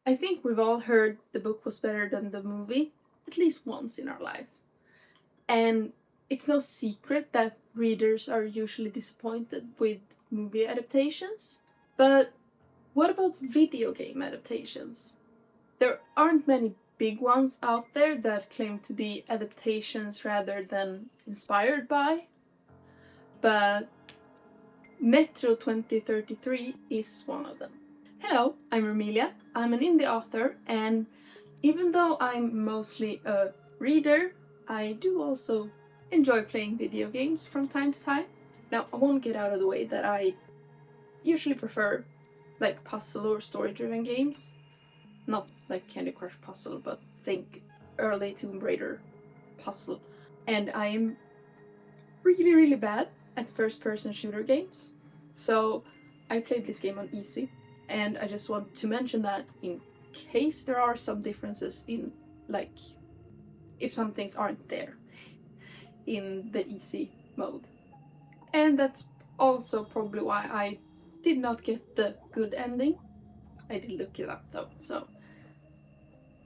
I think we've all heard the book was better than the movie, at least once in our lives. And it's no secret that readers are usually disappointed with movie adaptations. But what about video game adaptations? There aren't many big ones out there that claim to be adaptations rather than inspired by, but Metro 2033 is one of them. Hello, I'm Amelia. I'm an indie author, and even though I'm mostly a reader, I do also enjoy playing video games from time to time. Now, I won't get out of the way that I usually prefer like puzzle or story-driven games. Not like Candy Crush puzzle, but think early Tomb Raider puzzle. And I'm really bad at first-person shooter games. So I played this game on easy, and I just want to mention that in case there are some differences in, like, if some things aren't there in the easy mode. And that's also probably why I did not get the good ending. I did look it up though, so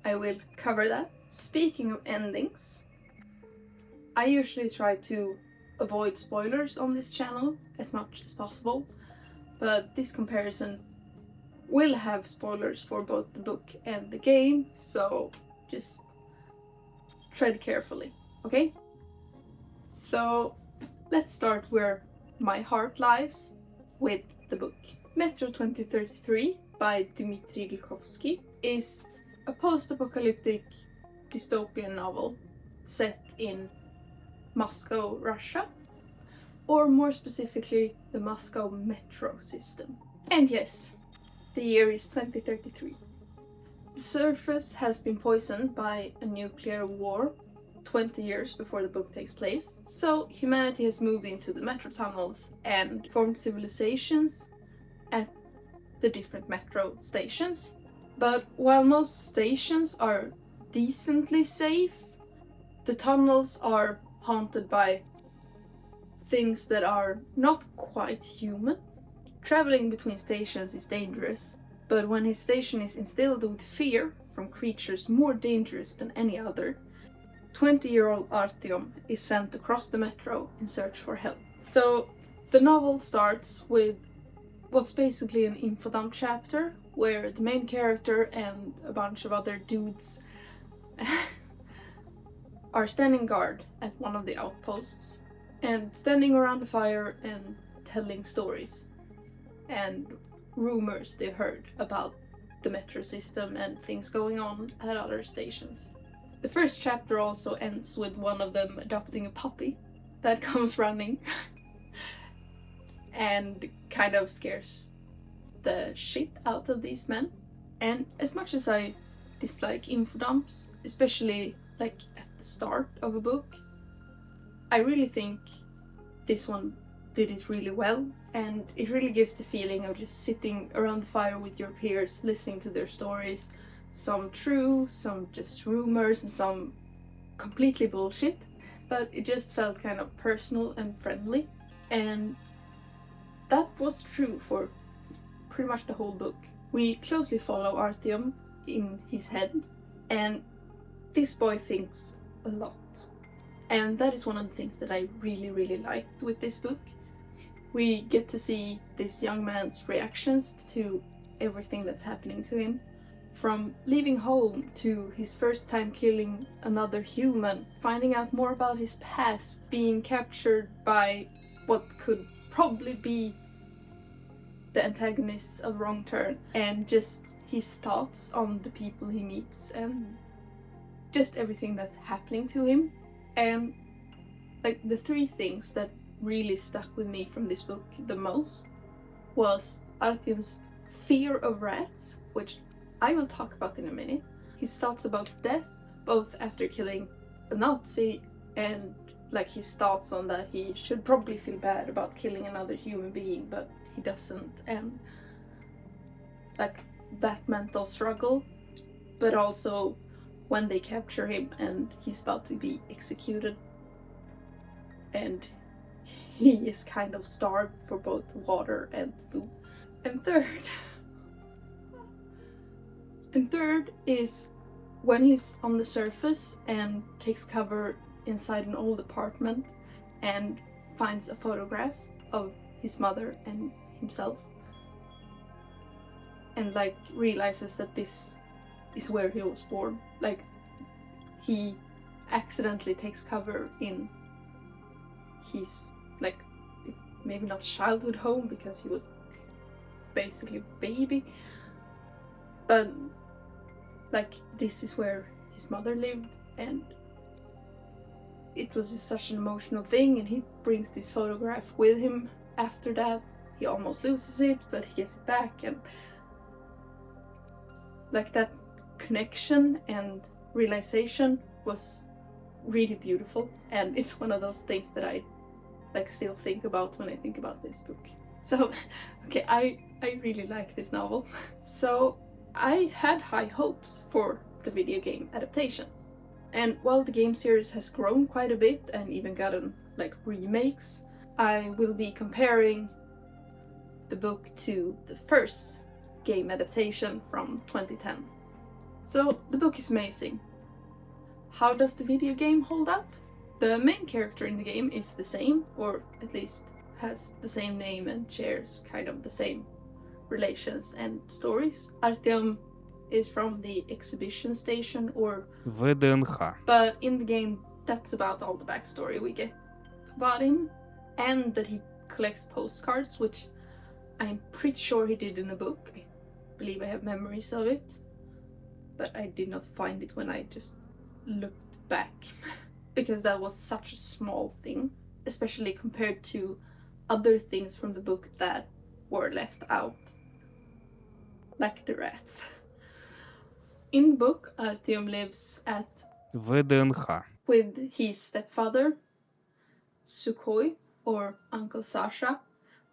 I will cover that. Speaking of endings, I usually try to avoid spoilers on this channel as much as possible, but this comparison will have spoilers for both the book and the game, so just tread carefully, okay? So let's start where my heart lies, with the book. Metro 2033 by Dmitry Glukhovsky is a post-apocalyptic dystopian novel set in Moscow, Russia, or more specifically the Moscow metro system. And yes, the year is 2033. The surface has been poisoned by a nuclear war 20 years before the book takes place, so humanity has moved into the metro tunnels and formed civilizations at the different metro stations. But while most stations are decently safe, the tunnels are haunted by things that are not quite human. Traveling between stations is dangerous, but when his station is instilled with fear from creatures more dangerous than any other, 20-year-old Artyom is sent across the metro in search for help. So the novel starts with what's basically an infodump chapter, where the main character and a bunch of other dudes are standing guard at one of the outposts, and standing around the fire and telling stories and rumors they've heard about the metro system and things going on at other stations. The first chapter also ends with one of them adopting a puppy that comes running and kind of scares the shit out of these men. And as much as I dislike infodumps, especially like at the start of a book, I really think this one did it really well, and it really gives the feeling of just sitting around the fire with your peers, listening to their stories, some true, some just rumors, and some completely bullshit, but it just felt kind of personal and friendly, and that was true for pretty much the whole book. We closely follow Artyom in his head, and this boy thinks a lot. And that is one of the things that I really liked with this book. We get to see this young man's reactions to everything that's happening to him. From leaving home to his first time killing another human, finding out more about his past, being captured by what could probably be the antagonists of Wrong Turn, and just his thoughts on the people he meets and just everything that's happening to him. And like the three things that really stuck with me from this book the most was Artyom's fear of rats, which I will talk about in a minute, his thoughts about death, both after killing a Nazi and like his thoughts on that he should probably feel bad about killing another human being, but he doesn't, and like that mental struggle, but also when they capture him and he's about to be executed and he is kind of starved for both water and food. And third, And third is when he's on the surface and takes cover inside an old apartment and finds a photograph of his mother and himself, and like realizes that this is where he was born. Like, he accidentally takes cover in his, like, maybe not childhood home because he was basically a baby, but like this is where his mother lived, and it was just such an emotional thing, and he brings this photograph with him after that. He almost loses it, but he gets it back, and like that connection and realization was really beautiful, and it's one of those things that I like still think about when I think about this book. So okay, I really like this novel. So I had high hopes for the video game adaptation. And while the game series has grown quite a bit and even gotten like remakes, I will be comparing the book to the first game adaptation from 2010. So the book is amazing. How does the video game hold up? The main character in the game is the same, or at least has the same name and shares kind of the same relations and stories. Artyom is from the exhibition station, or ВДНХ. but in the game that's about all the backstory we get about him, and that he collects postcards, which I'm pretty sure he did in the book. I believe I have memories of it, but I did not find it when I just looked back because that was such a small thing, especially compared to other things from the book that were left out, like the rats. In the book, Artyom lives at ВДНХ. with his stepfather, Sukhoi, or Uncle Sasha,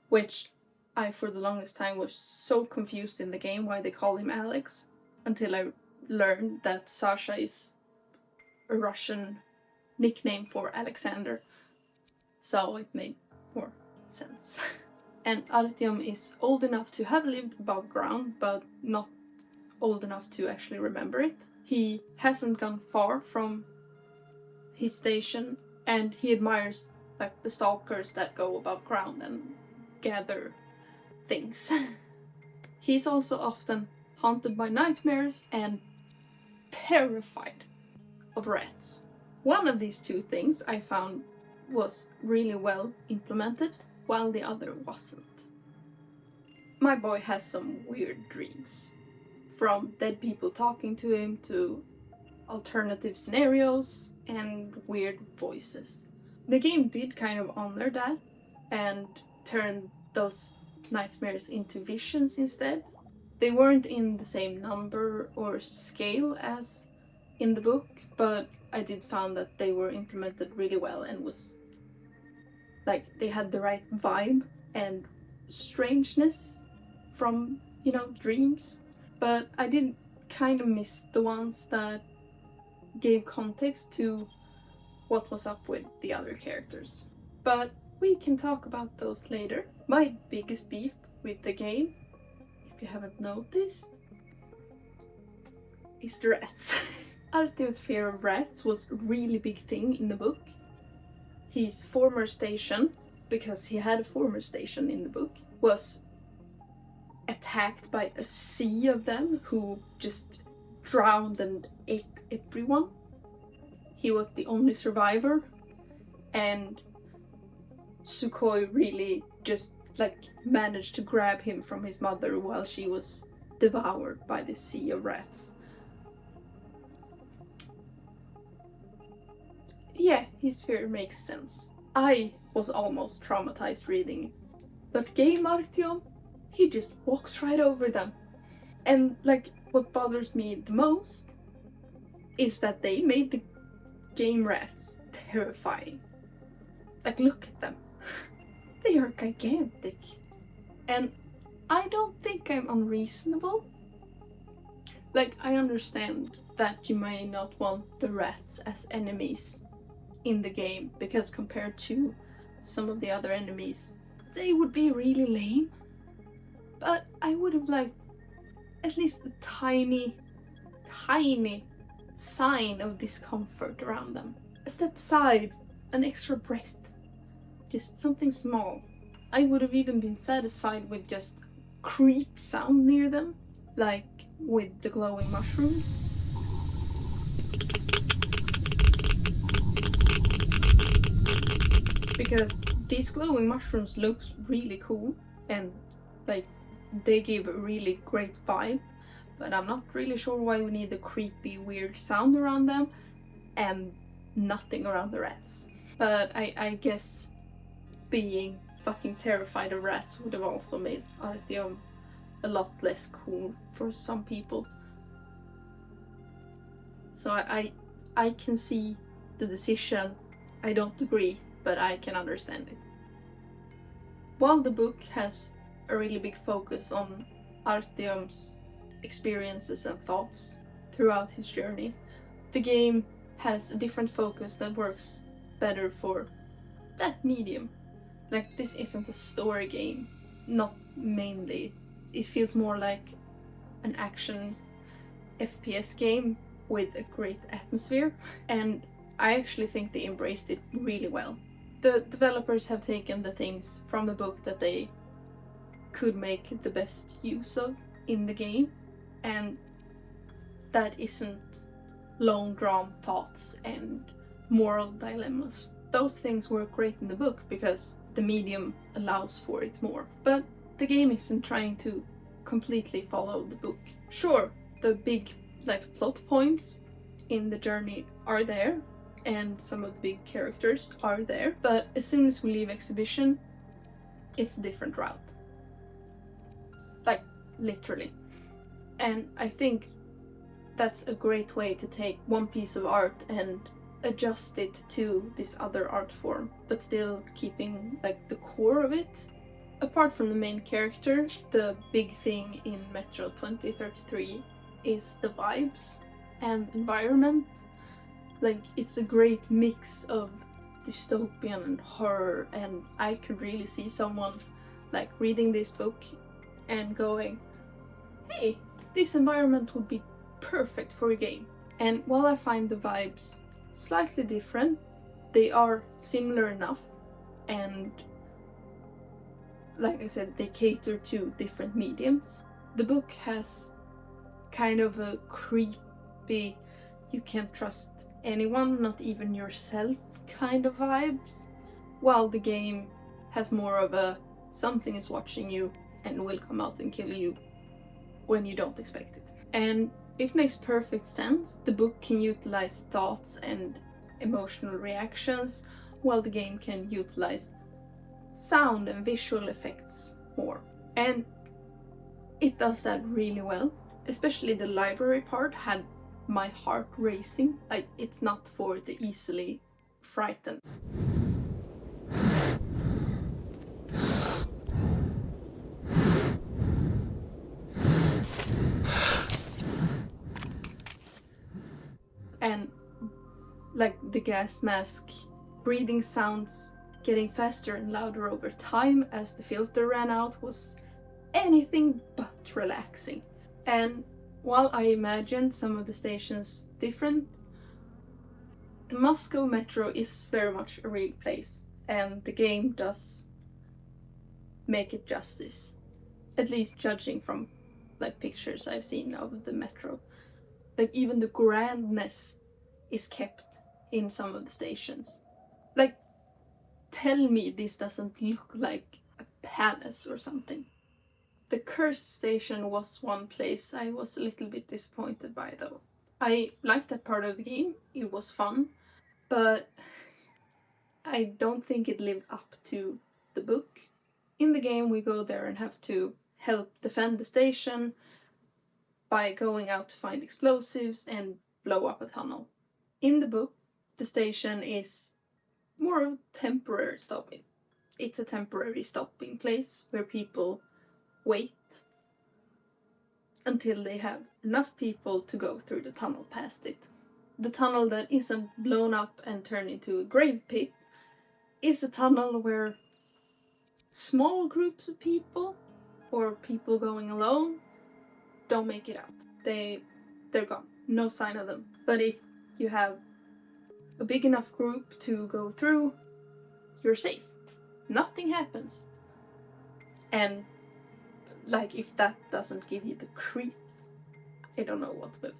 which I for the longest time was so confused in the game why they call him Alex, until I learned that Sasha is a Russian nickname for Alexander, so it made more sense. And Artyom is old enough to have lived above ground, but not old enough to actually remember it. He hasn't gone far from his station, and he admires like the stalkers that go above ground and gather things. He's also often haunted by nightmares and terrified of rats. One of these two things I found was really well implemented, while the other wasn't. My boy has some weird dreams, from dead people talking to him to alternative scenarios and weird voices. The game did kind of honor that and turn those nightmares into visions instead. They weren't in the same number or scale as in the book, but I did find that they were implemented really well and was like they had the right vibe and strangeness from, you know, dreams. But I did kind of miss the ones that gave context to what was up with the other characters. But we can talk about those later. My biggest beef with the game, if you haven't noticed, is the rats. Artyom's fear of rats was a really big thing in the book. His former station, because he had a former station in the book, was attacked by a sea of them who just drowned and ate everyone. He was the only survivor, and Sukhoi really just like managed to grab him from his mother while she was devoured by the sea of rats. Yeah, his fear makes sense. I was almost traumatized reading it. But Game Artyom, he just walks right over them. And like, what bothers me the most is that they made the game rats terrifying. Like, look at them. They are gigantic. And I don't think I'm unreasonable. Like, I understand that you may not want the rats as enemies in the game, because compared to some of the other enemies, they would be really lame. But I would have liked at least a tiny tiny sign of discomfort around them. A step aside, an extra breath, just something small. I would have even been satisfied with just creep sound near them, like with the glowing mushrooms. Because these glowing mushrooms looks really cool and like they give a really great vibe, but I'm not really sure why we need the creepy weird sound around them and nothing around the rats. But I guess being fucking terrified of rats would have also made Artyom a lot less cool for some people. So I can see the decision. I don't agree, but I can understand it. While the book has a really big focus on Artyom's experiences and thoughts throughout his journey, the game has a different focus that works better for that medium. Like, this isn't a story game, not mainly. It feels more like an action FPS game with a great atmosphere, and I actually think they embraced it really well. The developers have taken the things from the book that they could make the best use of in the game, and that isn't long drawn thoughts and moral dilemmas. Those things work great in the book because the medium allows for it more. But the game isn't trying to completely follow the book. Sure, the big plot points in the journey are there, and some of the big characters are there, but as soon as we leave exhibition, it's a different route. Like, literally. And I think that's a great way to take one piece of art and adjust it to this other art form, but still keeping the core of it. Apart from the main character, the big thing in Metro 2033 is the vibes and environment. It's a great mix of dystopian and horror, and I could really see someone reading this book and going, hey, this environment would be perfect for a game. And while I find the vibes slightly different, they are similar enough, and like I said, they cater to different mediums. The book has kind of a creepy, you can't trust anyone, not even yourself kind of vibes, while the game has more of a something is watching you and will come out and kill you when you don't expect it. And it makes perfect sense. The book can utilize thoughts and emotional reactions, while the game can utilize sound and visual effects more. And it does that really well. Especially the library part had my heart racing. It's not for the easily frightened. And the gas mask breathing sounds getting faster and louder over time as the filter ran out was anything but relaxing. And while I imagined some of the stations different, the Moscow metro is very much a real place, and the game does make it justice, at least judging from pictures I've seen of the metro. Even the grandness is kept in some of the stations. Tell me this doesn't look like a palace or something. The cursed station was one place I was a little bit disappointed by, though. I liked that part of the game, it was fun, but I don't think it lived up to the book. In the game, we go there and have to help defend the station by going out to find explosives and blow up a tunnel. In the book, the station is more of a temporary stopping. It's a temporary stopping place where people wait until they have enough people to go through the tunnel past it. The tunnel that isn't blown up and turned into a grave pit is a tunnel where small groups of people or people going alone don't make it out. They're gone. no sign of them. But if you have a big enough group to go through, you're safe. Nothing happens. And like, if that doesn't give you the creeps, I don't know what will.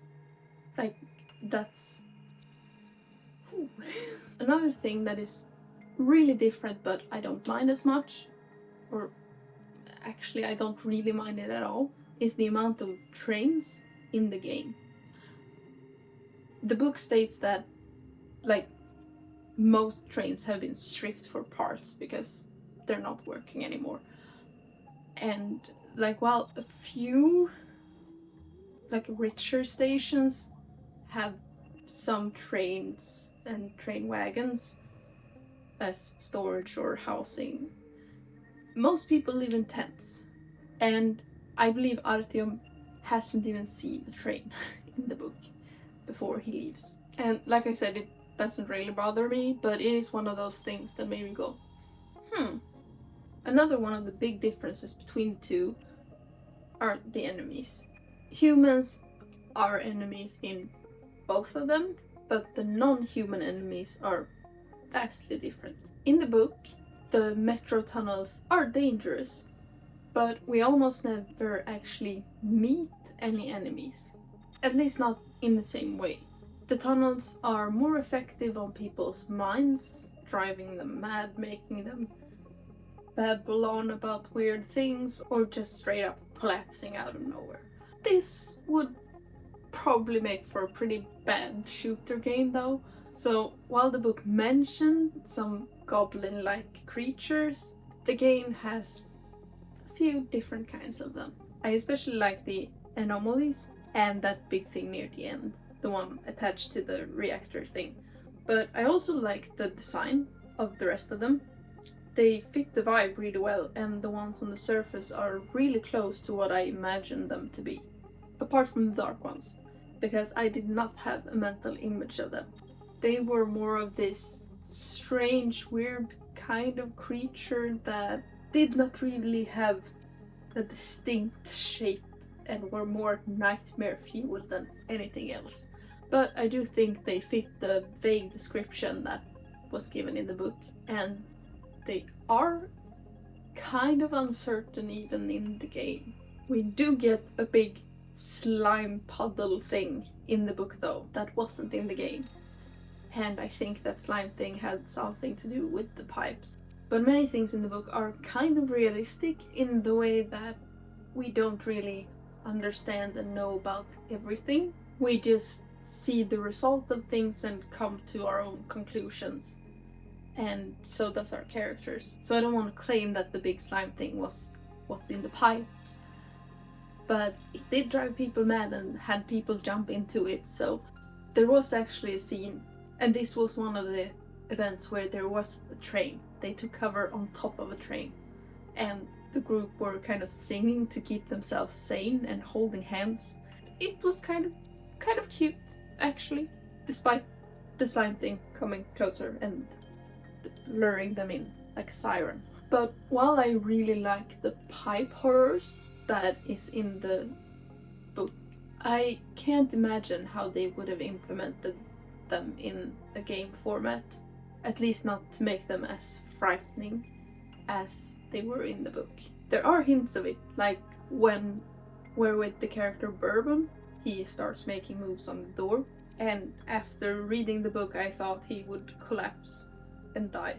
Like, that's... Whew. Another thing that is really different but I don't mind as much, or actually I don't really mind it at all, is the amount of trains in the game. The book states that, like, most trains have been stripped for parts because they're not working anymore. And, like, while a few, like, richer stations have some trains and train wagons as storage or housing, most people live in tents. And I believe Artyom hasn't even seen a train in the book before he leaves. And like I said, it doesn't really bother me, but it is one of those things that made me go, Another one of the big differences between the two are the enemies. Humans are enemies in both of them, but the non-human enemies are vastly different. In the book, the metro tunnels are dangerous, but we almost never actually meet any enemies. At least not in the same way. The tunnels are more effective on people's minds, driving them mad, making them babble on about weird things, or just straight up collapsing out of nowhere. This would probably make for a pretty bad shooter game though. So while the book mentioned some goblin-like creatures, the game has a few different kinds of them. I especially like the anomalies and that big thing near the end, the one attached to the reactor thing. But I also like the design of the rest of them. They fit the vibe really well, and the ones on the surface are really close to what I imagined them to be. Apart from the dark ones, because I did not have a mental image of them. They were more of this strange, weird kind of creature that did not really have a distinct shape and were more nightmare fueled than anything else. But I do think they fit the vague description that was given in the book, and they are kind of uncertain even in the game. We do get a big slime puddle thing in the book though, that wasn't in the game. And I think that slime thing had something to do with the pipes. But many things in the book are kind of realistic in the way that we don't really understand and know about everything. We just see the result of things and come to our own conclusions. And so does our characters. So I don't want to claim that the big slime thing was what's in the pipes. But it did drive people mad and had people jump into it, so there was actually a scene, and this was one of the events where there was a train. They took cover on top of a train, and the group were kind of singing to keep themselves sane and holding hands. It was kind of cute, actually, despite the slime thing coming closer and luring them in like a siren. But while I really like the pipe horrors that is in the book, I can't imagine how they would have implemented them in a game format. At least not to make them as frightening as they were in the book. There are hints of it, like when we're with the character Bourbon, he starts making moves on the door, and after reading the book I thought he would collapse and die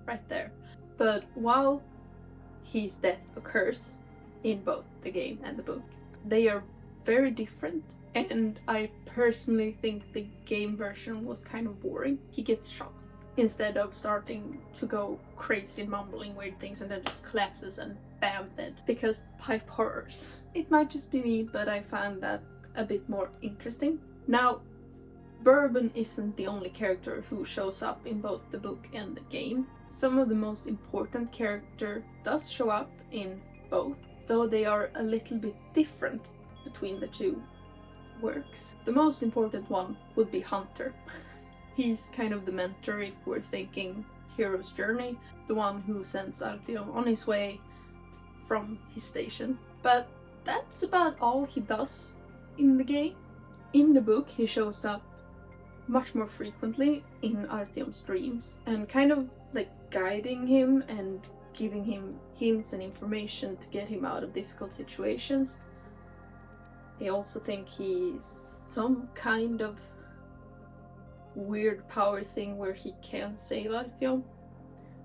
right there. But while his death occurs in both the game and the book, they are very different, and I personally think the game version was kind of boring. He gets shot instead of starting to go crazy and mumbling weird things and then just collapses and bam, dead. Because pipe horrors. It might just be me, but I found that a bit more interesting. Now, Bourbon isn't the only character who shows up in both the book and the game. Some of the most important character does show up in both, though they are a little bit different between the two works. The most important one would be Hunter. He's kind of the mentor if we're thinking hero's journey, the one who sends Artyom on his way from his station. But that's about all he does in the game. In the book, he shows up much more frequently in Artyom's dreams and kind of like guiding him and giving him hints and information to get him out of difficult situations. I also think he's some kind of weird power thing where he can't save Artyom,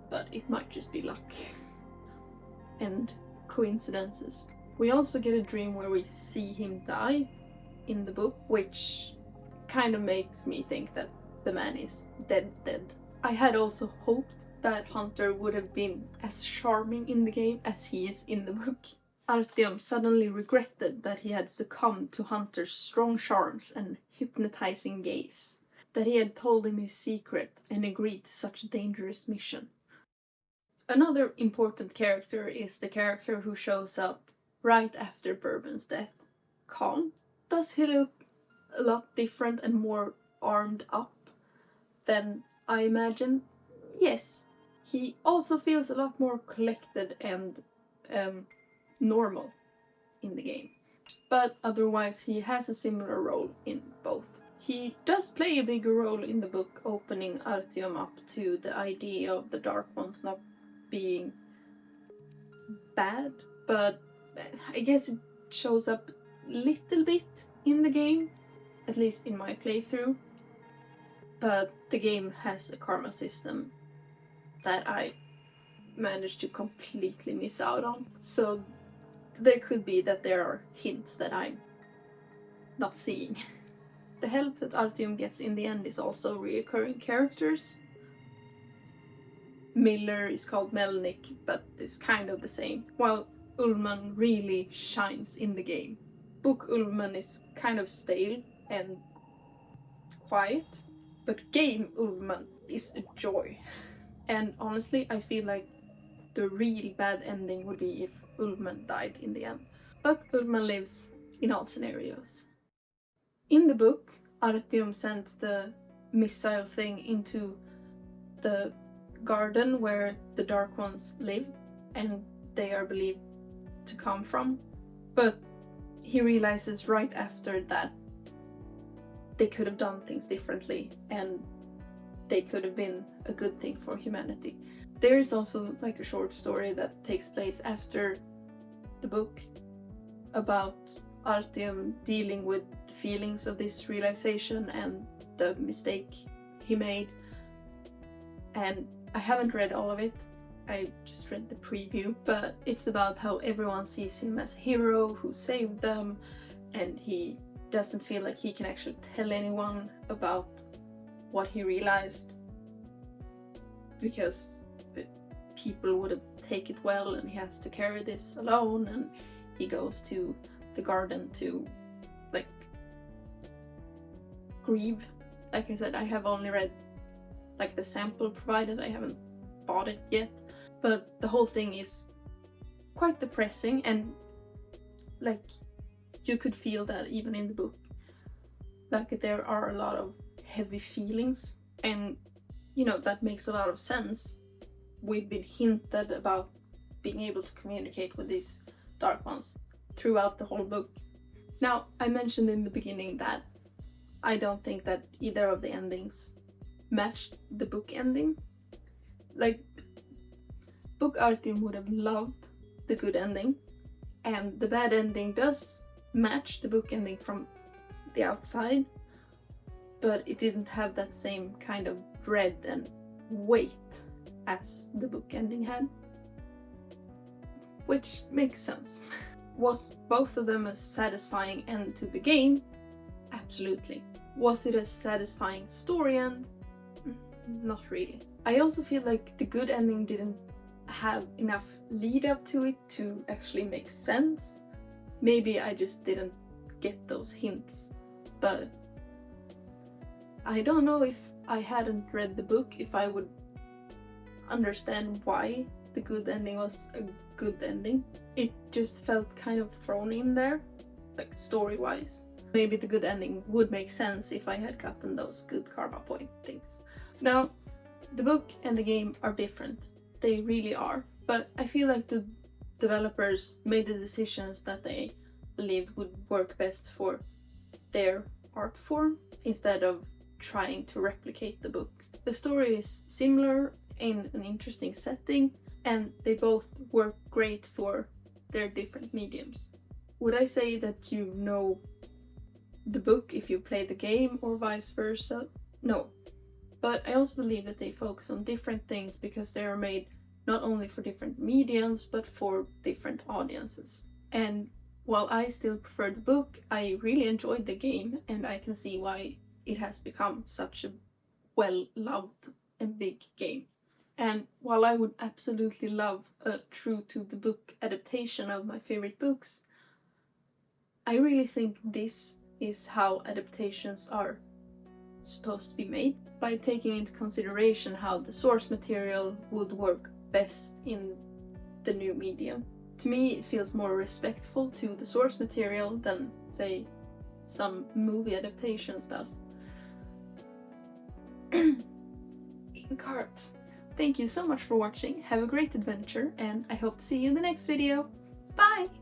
but it might just be luck and coincidences. We also get a dream where we see him die in the book, which kind of makes me think that the man is dead. I had also hoped that Hunter would have been as charming in the game as he is in the book. Artyom suddenly regretted that he had succumbed to Hunter's strong charms and hypnotizing gaze, that he had told him his secret and agreed to such a dangerous mission. Another important character is the character who shows up right after Bourbon's death, Khan. Does he look a lot different and more armed up than I imagined? Yes. He also feels a lot more collected and normal in the game. But otherwise he has a similar role in both. He does play a bigger role in the book, opening Artyom up to the idea of the Dark Ones not being bad, but I guess it shows up a little bit in the game, at least in my playthrough. But the game has a karma system that I managed to completely miss out on, so there could be that there are hints that I'm not seeing. The help that Artyom gets in the end is also reoccurring characters. Miller is called Melnik, but is kind of the same, while Ullman really shines in the game. Book Ullman is kind of stale and quiet, but game Ullman is a joy. And honestly, I feel like the real bad ending would be if Ullman died in the end. But Ullman lives in all scenarios. In the book, Artyom sends the missile thing into the garden where the Dark Ones live and they are believed to come from. But he realizes right after that they could have done things differently and they could have been a good thing for humanity. There is also like a short story that takes place after the book about Artyom dealing with the feelings of this realization and the mistake he made. And I haven't read all of it, I just read the preview, but it's about how everyone sees him as a hero who saved them, and he doesn't feel like he can actually tell anyone about what he realized because people wouldn't take it well, and he has to carry this alone, and he goes to the garden to like grieve. Like I said, I have only read like the sample provided, I haven't bought it yet, but the whole thing is quite depressing, and like you could feel that even in the book, like there are a lot of heavy feelings, and you know, that makes a lot of sense. We've been hinted about being able to communicate with these Dark Ones throughout the whole book. Now, I mentioned in the beginning that I don't think that either of the endings matched the book ending. Like, book Artyom would have loved the good ending, and the bad ending does match the book ending from the outside, but it didn't have that same kind of dread and weight as the book ending had. Which makes sense. Was both of them a satisfying end to the game? Absolutely. Was it a satisfying story end? Not really. I also feel like the good ending didn't have enough lead up to it to actually make sense. Maybe I just didn't get those hints, but I don't know if I hadn't read the book if I would understand why the good ending was a good ending. It just felt kind of thrown in there, like story-wise. Maybe the good ending would make sense if I had gotten those good karma point things. Now, the book and the game are different. They really are. But I feel like the developers made the decisions that they believed would work best for their art form instead of trying to replicate the book. The story is similar in an interesting setting, and they both work great for their different mediums. Would I say that you know the book if you play the game or vice versa? No. But I also believe that they focus on different things because they are made not only for different mediums but for different audiences. And while I still prefer the book, I really enjoyed the game, and I can see why it has become such a well-loved and big game. And while I would absolutely love a true to the book adaptation of my favorite books, I really think this is how adaptations are supposed to be made, by taking into consideration how the source material would work best in the new medium. To me, it feels more respectful to the source material than, say, some movie adaptations does. In cart. Thank you so much for watching, have a great adventure, and I hope to see you in the next video. Bye!